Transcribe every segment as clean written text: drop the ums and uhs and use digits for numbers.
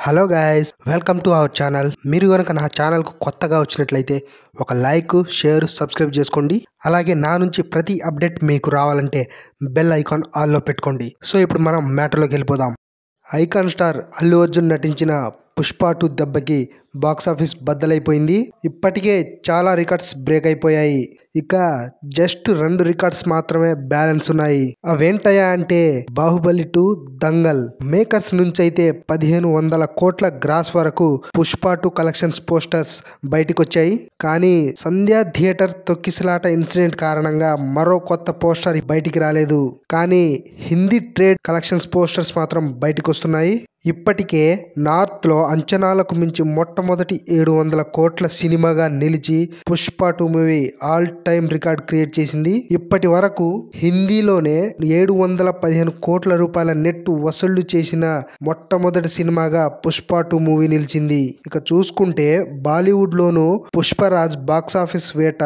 Hello guys, welcome to our channel. మీరు కనుక నా ఛానల్కు కొత్తగా వచ్చినట్లయితే ఒక లైక్, షేర్, సబ్స్క్రైబ్ చేసుకోండి. అలాగే నా నుంచి ప్రతి అప్డేట్ మీకు రావాలంటే బెల్ ఐకాన్ ఆల్లో పెట్టుకోండి. సో ఇప్పుడు మనం మ్యాటర్లోకి వెళ్ళిపోదాం. ఐకాన్ స్టార్ అల్లు అర్జున్ నటించిన పుష్ప 2 దెబ్బకి బాక్సాఫీస్ బద్దలైపోయింది. ఇప్పటికే చాలా రికార్డ్స్ బ్రేక్ అయిపోయాయి. ఇక జస్ట్ 2 రికార్డ్స్ మాత్రమే బ్యాలెన్స్ ఉన్నాయి. అవేంటయా అంటే బాహుబలి 2, దంగల్. మేకర్స్ నుంచి అయితే 1500 కోట్ల గ్రాస్ వరకు పుష్ప 2 కలెక్షన్స్ పోస్టర్స్ బయటకు వచ్చాయి. కానీ సంధ్యా థియేటర్ తొక్కిసలాట ఇన్సిడెంట్ కారణంగా మరో కొత్త పోస్టర్ బయటికి రాలేదు. కానీ హిందీ ట్రేడ్ కలెక్షన్స్ పోస్టర్స్ మాత్రం బయటకు వస్తున్నాయి. ఇప్పటికే నార్త్ లో అంచనాలకు మించి మొట్టమొదటి 700 కోట్ల సినిమాగా నిలిచి Pushpa 2 movie all time record create చేసింది. ఇప్పటి వరకు హిందీలోనే 715 కోట్ల రూపాయల నెట్ వసూళ్లు చేసిన మొట్టమొదటి సినిమాగా పుష్ప 2 మూవీ నిలిచింది. ఇక చూసుకుంటే బాలీవుడ్ లోను పుష్పరాజ్ బాక్సాఫీస్ వేట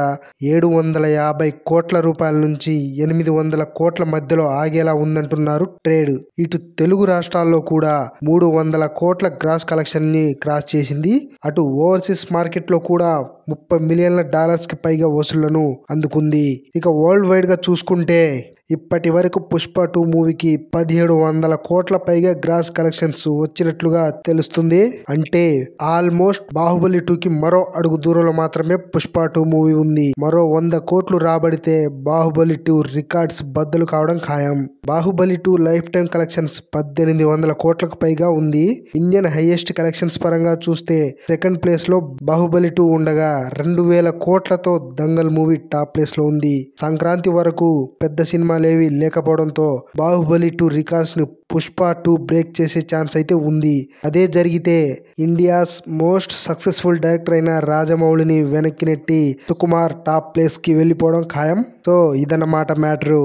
750 కోట్ల రూపాయల నుంచి 800 కోట్ల మధ్యలో ఆగేలా ఉందంటున్నారు ట్రేడ్. ఇటు తెలుగు రాష్ట్రాల్లో కూడా 300 కోట్ల గ్రాస్ కలెక్షన్ ని క్రాస్ చేసింది. అటు ఓవర్సీస్ మార్కెట్ లో కూడా $30 మిలియన్ల కి పైగా వసూళ్లను అందుకుంది. ఇక వరల్డ్ వైడ్ గా చూసుకుంటే ఇప్పటి వరకు పుష్ప 2 మూవీకి 1700 కోట్ల పైగా గ్రాస్ కలెక్షన్స్ వచ్చినట్లుగా తెలుస్తుంది. అంటే ఆల్మోస్ట్ బాహుబలి 2కి మరో అడుగు దూరంలో మాత్రమే పుష్ప 2 మూవీ ఉంది. మరో 100 కోట్లు రాబడితే బాహుబలి 2 రికార్డ్స్ బద్దలు కావడం ఖాయం. బాహుబలి 2 లైఫ్ టైం కలెక్షన్స్ 1800 కోట్లకు పైగా ఉంది. ఇండియన్ హైయెస్ట్ కలెక్షన్స్ పరంగా చూస్తే సెకండ్ ప్లేస్ లో బాహుబలి 2 ఉండగా 2000 కోట్లతో దంగల్ మూవీ టాప్ ప్లేస్ లో ఉంది. సంక్రాంతి వరకు పెద్ద సినిమాలేవి లేకపోవడంతో బాహుబలి 2 రికార్డ్స్ ను పుష్ప 2 బ్రేక్ చేసే ఛాన్స్ అయితే ఉంది. అదే జరిగితే ఇండియాస్ మోస్ట్ సక్సెస్ఫుల్ డైరెక్టర్ అయిన రాజమౌళిని వెనక్కి నెట్టి సుకుమార్ టాప్ ప్లేస్ కి వెళ్ళిపోవడం ఖాయం. సో ఇదన్నమాట మ్యాటరు.